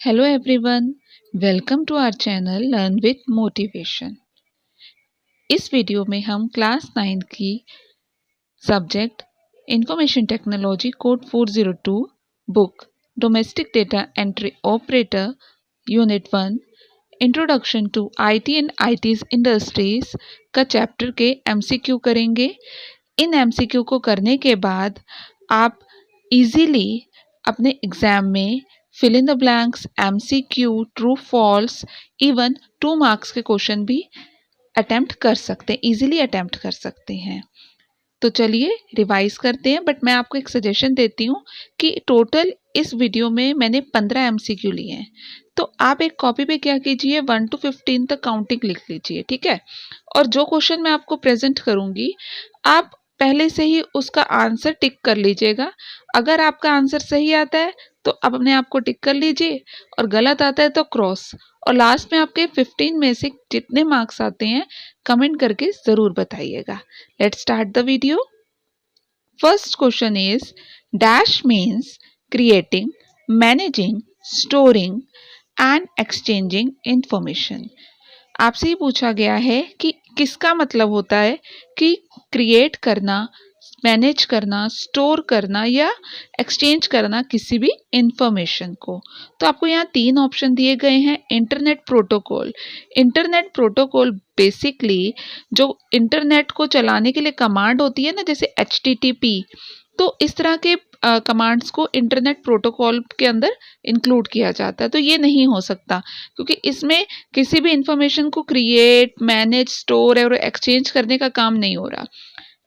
Hello everyone, welcome to our channel Learn with Motivation। इस video में हम class 9 की subject information technology code 402 book domestic data entry operator unit 1 introduction to IT and ITeS industries का chapter के MCQ करेंगे। इन MCQ को करने के बाद आप इजीली अपने एग्जाम में fill in the blanks, MCQ, true false, even 2 marks के क्वेश्चन भी अटेम्प्ट कर सकते हैं, इजीली अटेम्प्ट कर सकते हैं। तो चलिए रिवाइज करते हैं, बट मैं आपको एक सजेशन देती हूँ कि टोटल इस वीडियो में मैंने 15 एमसीक्यू लिए हैं, तो आप एक कॉपी पे क्या कीजिए 1 to 15 तक काउंटिंग लिख लीजिए, ठीक है। और जो क्वेश्चन मैं आपको प्रेजेंट करूँगी आप पहले से ही उसका आंसर टिक कर लीजिएगा। अगर आपका आंसर सही आता है तो आप अपने आप को टिक कर लीजिए और गलत आता है तो क्रॉस। और लास्ट में आपके 15 में से जितने मार्क्स आते हैं कमेंट करके ज़रूर बताइएगा। Let's start the video. First question is dash means creating, managing, storing and exchanging information. आपसे ही पूछा गया है कि किसका मतलब होता है कि क्रिएट करना, मैनेज करना, स्टोर करना या एक्सचेंज करना किसी भी इंफॉर्मेशन को। तो आपको यहाँ 3 ऑप्शन दिए गए हैं। Internet protocol. Internet protocol basically जो इंटरनेट को चलाने के लिए कमांड होती है ना, जैसे HTTP, तो इस तरह के कमांड्स को इंटरनेट प्रोटोकॉल के अंदर इंक्लूड किया जाता है। तो ये नहीं हो सकता क्योंकि इसमें किसी भी इंफॉर्मेशन को क्रिएट, मैनेज, स्टोर और एक्सचेंज करने का काम नहीं हो रहा।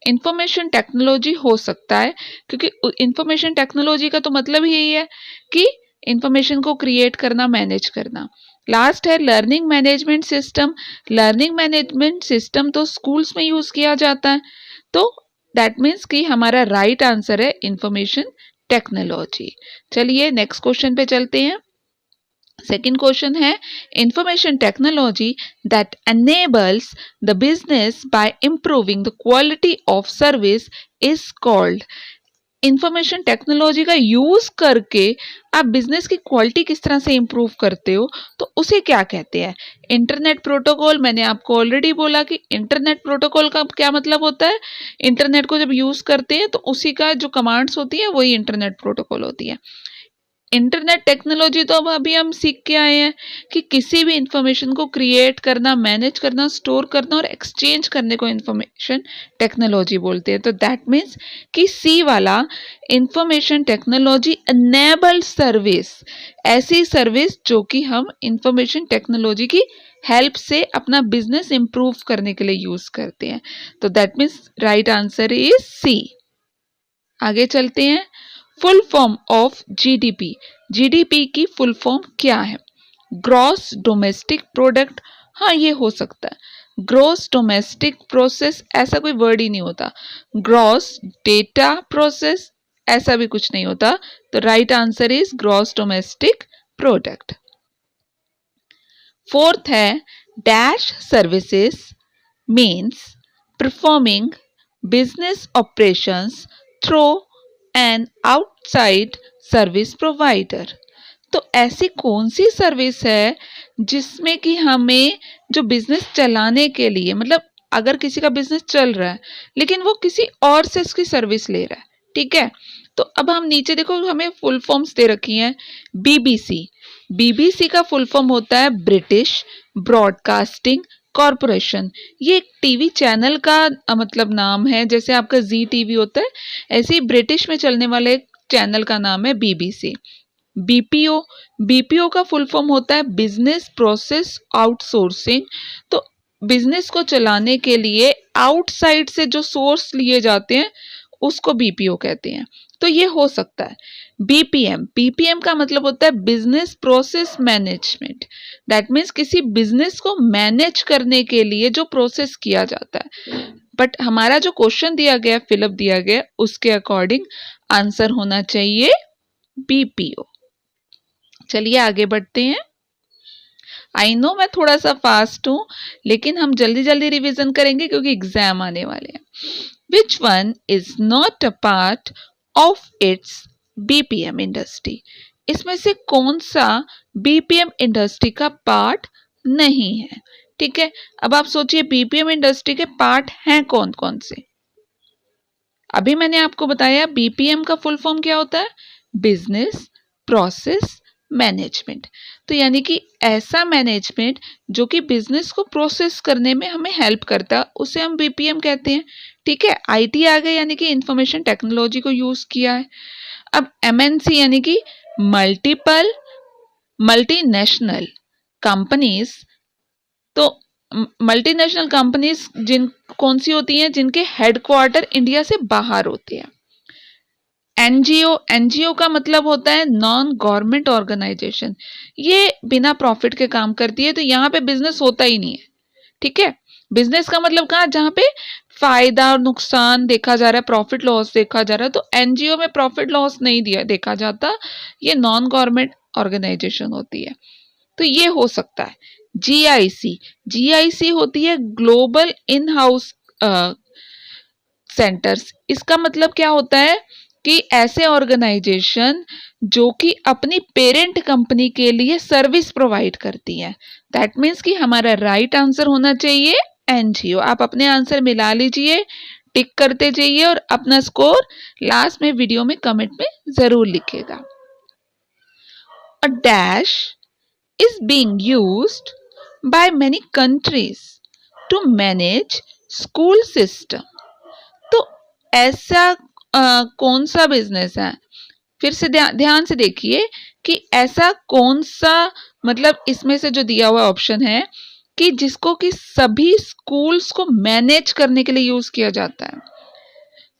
इंफॉर्मेशन टेक्नोलॉजी हो सकता है क्योंकि इंफॉर्मेशन टेक्नोलॉजी का तो मतलब ही यही है कि इंफॉर्मेशन को क्रिएट करना, मैनेज करना। लास्ट है learning management system. Learning management system तो स्कूल्स में यूज किया जाता है, तो दैट मीन्स कि हमारा राइट आंसर है इंफॉर्मेशन टेक्नोलॉजी। चलिए नेक्स्ट क्वेश्चन पे चलते हैं। सेकेंड क्वेश्चन है information technology that enables the business by improving the quality of service is called. Information technology का यूज करके आप बिजनेस की क्वालिटी किस तरह से इंप्रूव करते हो, तो उसे क्या कहते हैं? Internet protocol. मैंने आपको ऑलरेडी बोला कि इंटरनेट प्रोटोकॉल का क्या मतलब होता है। इंटरनेट को जब यूज करते हैं तो उसी का जो कमांड्स होती है वही इंटरनेट प्रोटोकॉल होती है। इंटरनेट टेक्नोलॉजी तो अब अभी हम सीख के आए हैं कि किसी भी इंफॉर्मेशन को क्रिएट करना, मैनेज करना, स्टोर करना और एक्सचेंज करने को इंफॉर्मेशन टेक्नोलॉजी बोलते हैं। तो दैट मीन्स कि सी वाला इंफॉर्मेशन टेक्नोलॉजी एनेबल्ड सर्विस, ऐसी सर्विस जो कि हम इंफॉर्मेशन टेक्नोलॉजी की हेल्प से अपना बिजनेस इंप्रूव करने के लिए यूज करते हैं। तो that means right answer is C. आगे चलते हैं। Full form of GDP. GDP की फुल फॉर्म क्या है? Gross domestic product. हाँ, ये हो सकता है। ग्रॉस डोमेस्टिक प्रोसेस ऐसा कोई वर्ड ही नहीं होता। ग्रॉस डेटा प्रोसेस ऐसा भी कुछ नहीं होता। तो right answer is gross domestic product. Fourth है dash services means performing business operations through an outside service provider. तो ऐसी कौन सी सर्विस है जिसमें कि हमें जो बिजनेस चलाने के लिए, मतलब अगर किसी का बिजनेस चल रहा है लेकिन वो किसी और से उसकी सर्विस ले रहा है, ठीक है। तो अब हम नीचे देखो, हमें फुल फॉर्म्स दे रखी हैं। बीबीसी। बीबीसी का फुल फॉर्म होता है ब्रिटिश ब्रॉडकास्टिंग कॉरपोरेशन। ये एक टीवी चैनल का मतलब नाम है। जैसे आपका जी टीवी होता है, ऐसे ही ब्रिटिश में चलने वाले चैनल का नाम है बीबीसी। बीपीओ। बीपीओ का फुल फॉर्म होता है बिजनेस प्रोसेस आउटसोर्सिंग। तो बिजनेस को चलाने के लिए आउटसाइड से जो सोर्स लिए जाते हैं उसको बीपीओ कहते हैं। तो ये हो सकता है। बीपीएम। बीपीएम का मतलब होता है business process management. That means किसी बिजनेस को मैनेज करने के लिए जो प्रोसेस किया जाता है। बट हमारा जो क्वेश्चन दिया गया, फिलअप दिया गया, उसके अकॉर्डिंग आंसर होना चाहिए बीपीओ। चलिए आगे बढ़ते हैं। आई नो मैं थोड़ा सा फास्ट हूं, लेकिन हम जल्दी जल्दी रिवीजन करेंगे क्योंकि एग्जाम आने वाले हैं। Which one is not a part of its BPM industry. इसमें से कौन सा बीपीएम इंडस्ट्री का पार्ट नहीं है? ठीक है, अब आप सोचिए बीपीएम इंडस्ट्री के पार्ट हैं कौन कौन से? अभी मैंने आपको बताया बीपीएम का फुल फॉर्म क्या होता है? Business process management. तो यानी कि ऐसा मैनेजमेंट जो कि बिजनेस को प्रोसेस करने में हमें हेल्प करता है, उसे हम बीपीएम कहते हैं। ठीक है, आईटी आ गए यानी कि इंफॉर्मेशन टेक्नोलॉजी को यूज किया है। अब एमएनसी यानी कि मल्टीनेशनल कंपनीज। तो मल्टीनेशनल कंपनीज कौन सी होती हैं? जिनके हेडक्वार्टर इंडिया से बाहर होते हैं। एनजीओ का मतलब होता है नॉन गवर्नमेंट ऑर्गेनाइजेशन। ये बिना प्रॉफिट के काम करती है, तो यहाँ पे बिजनेस होता ही नहीं है। ठीक है, बिजनेस का मतलब कहाँ? जहाँ पे फायदा और नुकसान देखा जा रहा है, प्रॉफिट लॉस देखा जा रहा है। तो एनजीओ में प्रॉफिट लॉस नहीं देखा जाता, ये नॉन गवर्नमेंट ऑर्गेनाइजेशन होती है। तो ये हो सकता है। जीआईसी होती है ग्लोबल इन हाउस सेंटर्स। इसका मतलब क्या होता है कि ऐसे ऑर्गेनाइजेशन जो कि अपनी पेरेंट कंपनी के लिए सर्विस प्रोवाइड करती हैं। दैट मीन्स कि हमारा राइट आंसर होना चाहिए एनजीओ। आप अपने आंसर मिला लीजिए, टिक करते जाइए और अपना स्कोर लास्ट में वीडियो में कमेंट में जरूर लिखिएगा। A dash is being used by many countries to manage school system। तो ऐसा कौन सा बिजनेस है? फिर से ध्यान से देखिए कि ऐसा कौन सा, मतलब इसमें से जो दिया हुआ ऑप्शन है कि जिसको कि सभी स्कूल्स को मैनेज करने के लिए यूज किया जाता है।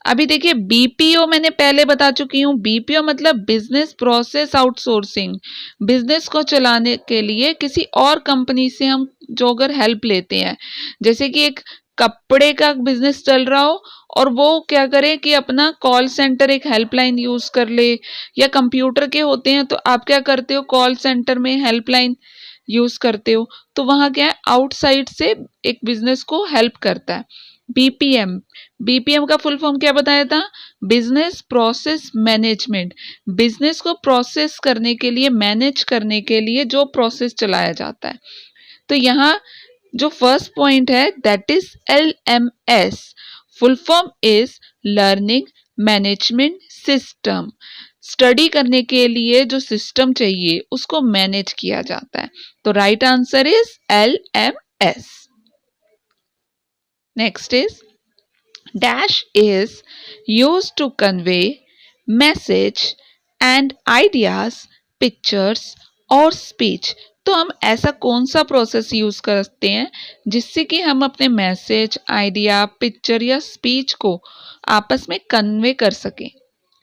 अभी देखिए बीपीओ मैंने पहले बता चुकी हूँ। बीपीओ मतलब बिजनेस प्रोसेस आउटसोर्सिंग। बिजनेस को चलाने के लिए किसी और कंपनी से हम जो अगर हेल्प लेते हैं, जैसे कि एक कपड़े का बिजनेस चल रहा हो और वो क्या करे कि अपना कॉल सेंटर एक हेल्पलाइन यूज कर ले, या कंप्यूटर के होते हैं तो आप क्या करते हो, कॉल सेंटर में हेल्पलाइन यूज करते हो। तो वहां क्या है, आउटसाइड से एक बिजनेस को हेल्प करता है। बीपीएम का फुल फॉर्म क्या बताया था? Business process management. बिजनेस को प्रोसेस करने के लिए, मैनेज करने के लिए जो प्रोसेस चलाया जाता है। तो यहाँ जो फर्स्ट पॉइंट है that is LMS। Full form is learning management system. Study करने के लिए जो सिस्टम चाहिए उसको मैनेज किया जाता है। तो right answer is LMS। Next is dash is used to convey message and ideas, pictures और speech। तो हम ऐसा कौन सा प्रोसेस यूज करते हैं जिससे कि हम अपने मैसेज, आइडिया, पिक्चर या स्पीच को आपस में कन्वे कर सकें।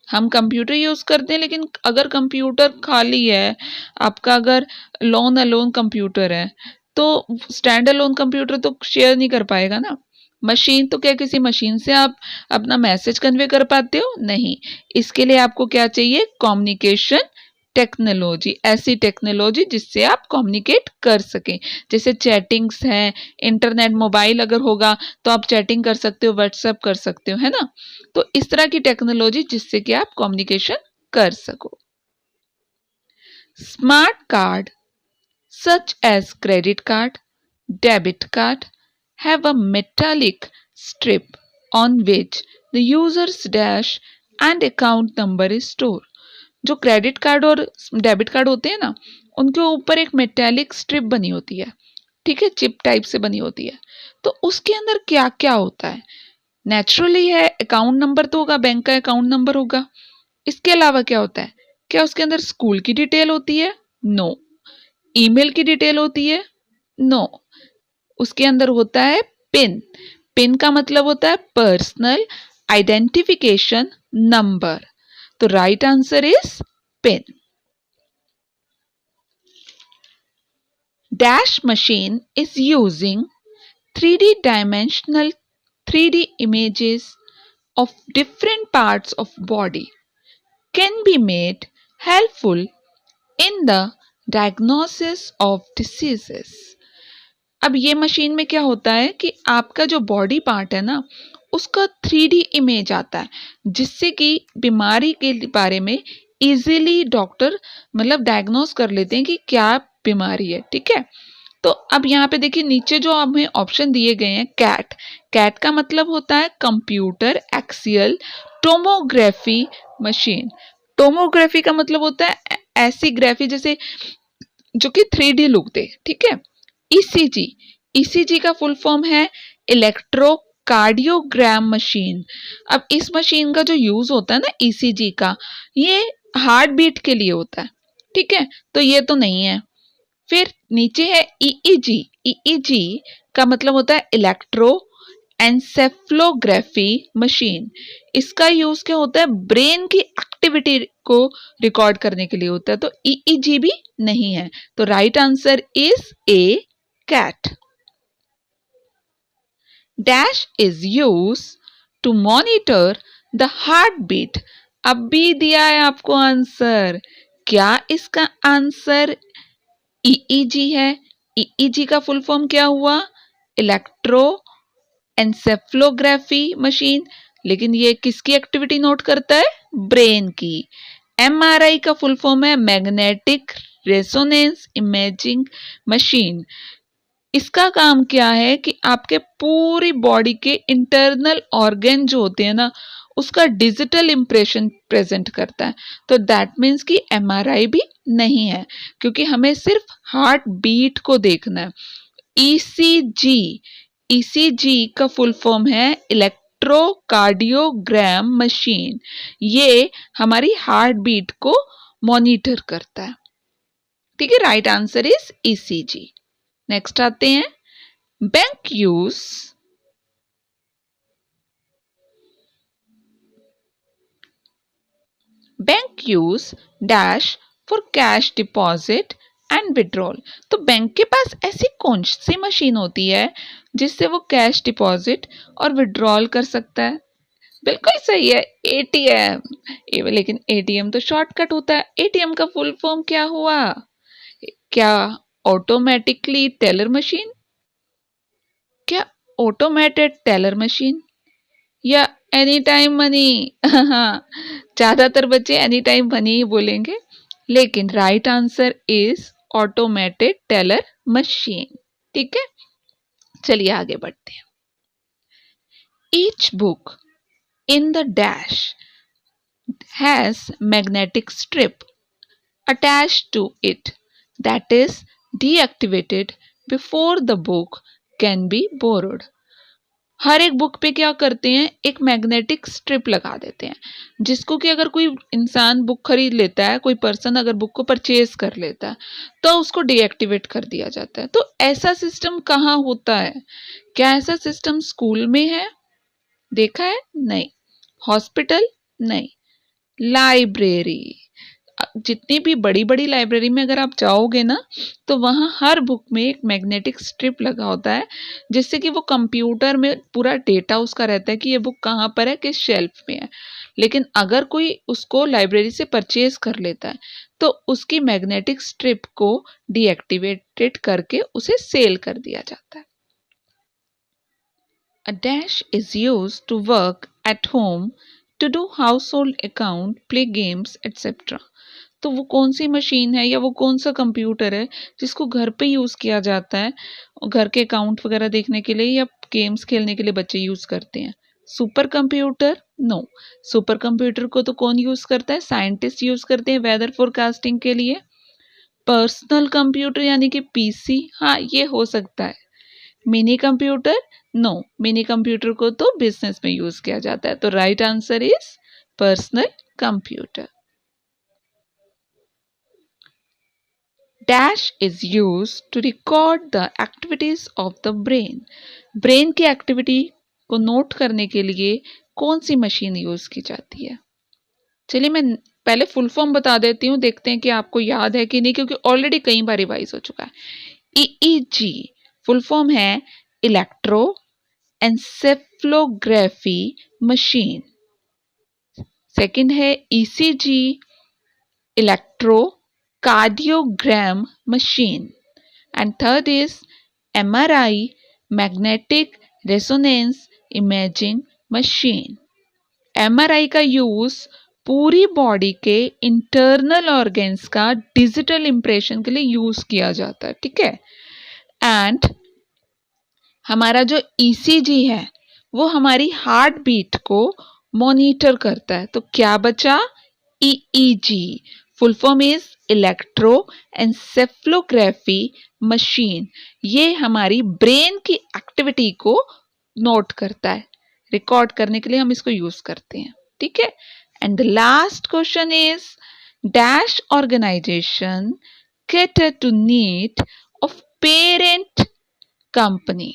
हम कंप्यूटर यूज करते हैं, लेकिन अगर कंप्यूटर खाली है, आपका अगर लोन अलोन कंप्यूटर है, तो स्टैंड अलोन कंप्यूटर तो शेयर नहीं कर पाएगा ना। मशीन तो क्या किसी मशीन से आप अपना मैसेज कन्वे कर पाते हो? नहीं। इसके लिए आपको क्या चाहिए? Communication technology. ऐसी टेक्नोलॉजी जिससे आप कम्युनिकेट कर सकें, जैसे चैटिंग्स हैं, इंटरनेट, मोबाइल अगर होगा तो आप चैटिंग कर सकते हो, व्हाट्सएप कर सकते हो, है ना। तो इस तरह की टेक्नोलॉजी जिससे कि आप कम्युनिकेशन कर सको। Smart card such as credit card, debit card have a metallic strip on which the user's dash and account number is stored। जो क्रेडिट कार्ड और डेबिट कार्ड होते हैं ना, उनके ऊपर एक मेटालिक स्ट्रिप बनी होती है। ठीक है, चिप टाइप से बनी होती है। तो उसके अंदर क्या क्या होता है? नेचुरली है अकाउंट नंबर तो होगा, बैंक का अकाउंट नंबर होगा। इसके अलावा क्या होता है? क्या उसके अंदर स्कूल की डिटेल होती है? नो। ईमेल की डिटेल होती है? नो। उसके अंदर होता है पिन। पिन का मतलब होता है पर्सनल आइडेंटिफिकेशन नंबर। तो right answer is pin. Dash machine is using 3D images of different parts of body can be made helpful in the diagnosis of diseases। अब ये मशीन में क्या होता है कि आपका जो बॉडी पार्ट है ना, उसका 3D इमेज आता है, जिससे कि बीमारी के बारे में इजीली डॉक्टर मतलब डायग्नोस कर लेते हैं कि क्या बीमारी है, ठीक है। तो अब यहाँ पे देखिए नीचे जो हमें ऑप्शन दिए गए हैं, कैट, कैट का मतलब होता है computer axial tomography machine. Tomography का मतलब होता है ऐसी ग्राफी जैसे जो कि 3D लुक दे, ठीक है। ईसीजी, ईसीजी का फुल फॉर्म है इलेक्ट्रोकार्डियोग्राम मशीन। अब इस मशीन का जो यूज होता है ना ईसीजी का, ये हार्ट बीट के लिए होता है, ठीक है, तो ये तो नहीं है। फिर नीचे है ईईजी, ईईजी का मतलब होता है इलेक्ट्रो एनसेफ्लोग्राफी मशीन। इसका यूज क्या होता है, ब्रेन की एक्टिविटी को रिकॉर्ड करने के लिए होता है, तो ईईजी भी नहीं है। तो right answer is A, CAT. Dash is use to monitor the heart beat. अब भी दिया है आपको आंसर, क्या इसका आंसर ईईजी है? ईईजी का फुल फॉर्म क्या हुआ, इलेक्ट्रो एनसेफ्लोग्राफी मशीन, लेकिन ये किसकी एक्टिविटी नोट करता है, ब्रेन की। एमआरआई का फुल फॉर्म है मैग्नेटिक रेजोनेंस इमेजिंग मशीन। इसका काम क्या है कि आपके पूरी बॉडी के इंटरनल ऑर्गन जो होते हैं ना, उसका डिजिटल इंप्रेशन प्रेजेंट करता है। तो दैट मीन्स कि एमआरआई भी नहीं है, क्योंकि हमें सिर्फ हार्ट बीट को देखना है। ईसीजी, ईसीजी का फुल फॉर्म है इलेक्ट्रोकार्डियोग्राम मशीन। ये हमारी हार्ट बीट को मॉनिटर करता है, ठीक है। Right answer is ECG. Next आते हैं, bank use dash for cash deposit and withdrawal. तो बैंक के पास ऐसी कौन सी मशीन होती है जिससे वो कैश डिपॉजिट और विड्रॉल कर सकता है? बिल्कुल सही है, एटीएम। लेकिन एटीएम तो शॉर्टकट होता है। एटीएम का फुल फॉर्म क्या हुआ, क्या ऑटोमेटिकली टेलर मशीन, क्या ऑटोमेटेड टेलर मशीन, या एनी टाइम मनी? ज्यादातर बच्चे एनी टाइम मनी ही बोलेंगे, लेकिन right answer is automated teller machine, ठीक है। चलिए आगे बढ़ते हैं। Each book in the dash has magnetic strip attached to it that is deactivated before the book can be borrowed। हर एक बुक पे क्या करते हैं, एक मैग्नेटिक स्ट्रिप लगा देते हैं, जिसको कि अगर कोई इंसान बुक खरीद लेता है, कोई पर्सन अगर बुक को परचेज कर लेता है, तो उसको डीएक्टिवेट कर दिया जाता है। तो ऐसा सिस्टम कहाँ होता है? क्या ऐसा सिस्टम स्कूल में है, देखा है? नहीं। हॉस्पिटल? नहीं। लाइब्रेरी, जितनी भी बड़ी बड़ी लाइब्रेरी में अगर आप जाओगे ना, तो वहाँ हर बुक में एक मैग्नेटिक स्ट्रिप लगा होता है, जिससे कि वो कंप्यूटर में पूरा डेटा उसका रहता है कि ये बुक कहाँ पर है, किस शेल्फ में है। लेकिन अगर कोई उसको लाइब्रेरी से परचेज कर लेता है, तो उसकी मैग्नेटिक स्ट्रिप को डीएक्टिवेटेड करके उसे सेल कर दिया जाता है। A dash is used to work at home to do household account, play games, etc। तो वो कौन सी मशीन है या वो कौन सा कंप्यूटर है जिसको घर पे यूज़ किया जाता है, घर के अकाउंट वगैरह देखने के लिए या गेम्स खेलने के लिए बच्चे यूज़ करते हैं? Supercomputer? No. Supercomputer को तो कौन यूज़ करता है, साइंटिस्ट यूज़ करते हैं वेदर फोरकास्टिंग के लिए। पर्सनल कंप्यूटर यानी कि पीसी, हाँ ये हो सकता है। Minicomputer? No, minicomputer को तो बिजनेस में यूज किया जाता है। तो right answer is personal computer. Dash is use to record the activities of the brain. Brain की एक्टिविटी को नोट करने के लिए कौन सी मशीन यूज की जाती है? चलिए मैं पहले फुल फॉर्म बता देती हूँ, देखते हैं कि आपको याद है कि नहीं, क्योंकि ऑलरेडी कई बार रिवाइज हो चुका है। ईईजी फुल फॉर्म है इलेक्ट्रो एनसेफ्लोग्राफी मशीन। सेकंड है ECG electro cardiogram machine, and third is MRI magnetic resonance imaging machine. MRI का यूज पूरी बॉडी के इंटरनल ऑर्गन्स का डिजिटल इंप्रेशन के लिए यूज किया जाता है, ठीक है। एंड हमारा जो ईसीजी है वो हमारी हार्ट बीट को मॉनिटर करता है। तो क्या बचा? EEG, full form is electroencephalography machine. ये हमारी ब्रेन की एक्टिविटी को नोट करता है, रिकॉर्ड करने के लिए हम इसको यूज करते हैं, ठीक है। And the last question is dash organisation cater to need of parent company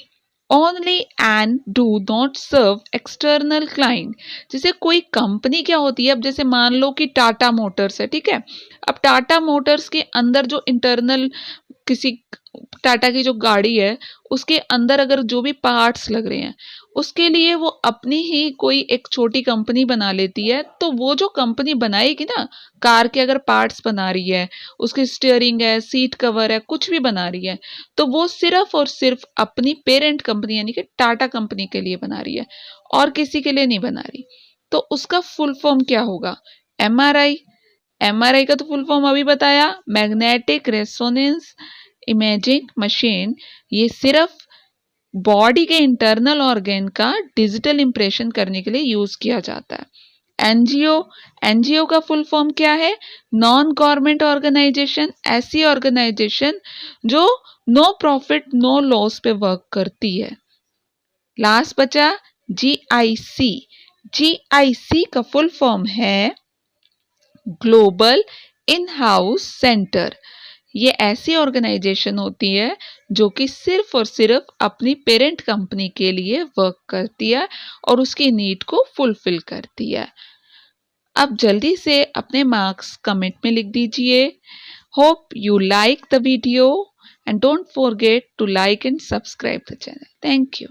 only and do not serve external client। जैसे कोई कंपनी क्या होती है, अब जैसे मान लो कि टाटा मोटर्स है, ठीक है। अब टाटा मोटर्स के अंदर जो इंटरनल किसी टाटा की जो गाड़ी है उसके अंदर अगर जो भी पार्ट्स लग रहे हैं उसके लिए वो अपनी ही कोई एक छोटी कंपनी बना लेती है। तो वो जो कंपनी बनाएगी ना, कार के अगर पार्ट्स बना रही है, उसकी स्टीयरिंग है, सीट कवर है, कुछ भी बना रही है, तो वो सिर्फ और सिर्फ अपनी पेरेंट कंपनी यानी कि टाटा कंपनी के लिए बना रही है और किसी के लिए नहीं बना रही। तो उसका फुल फॉर्म क्या होगा? एमआरआई। एमआरआई का तो फुल फॉर्म अभी बताया, मैग्नेटिक रेजोनेंस इमेजिंग मशीन। ये सिर्फ बॉडी के इंटरनल ऑर्गन का डिजिटल इंप्रेशन करने के लिए यूज किया जाता है। एनजीओ, एनजीओ का फुल फॉर्म क्या है? नॉन गवर्नमेंट ऑर्गेनाइजेशन, ऐसी ऑर्गेनाइजेशन जो नो प्रॉफिट नो लॉस पे वर्क करती है। लास्ट बचा जीआईसी। जीआईसी का फुल फॉर्म है ग्लोबल इन हाउस सेंटर। ये ऐसी ऑर्गेनाइजेशन होती है जो कि सिर्फ और सिर्फ अपनी पेरेंट कंपनी के लिए वर्क करती है और उसकी नीड को फुलफिल करती है। अब जल्दी से अपने मार्क्स कमेंट में लिख दीजिए। Hope you like the video and don't forget to like and subscribe the channel. Thank you.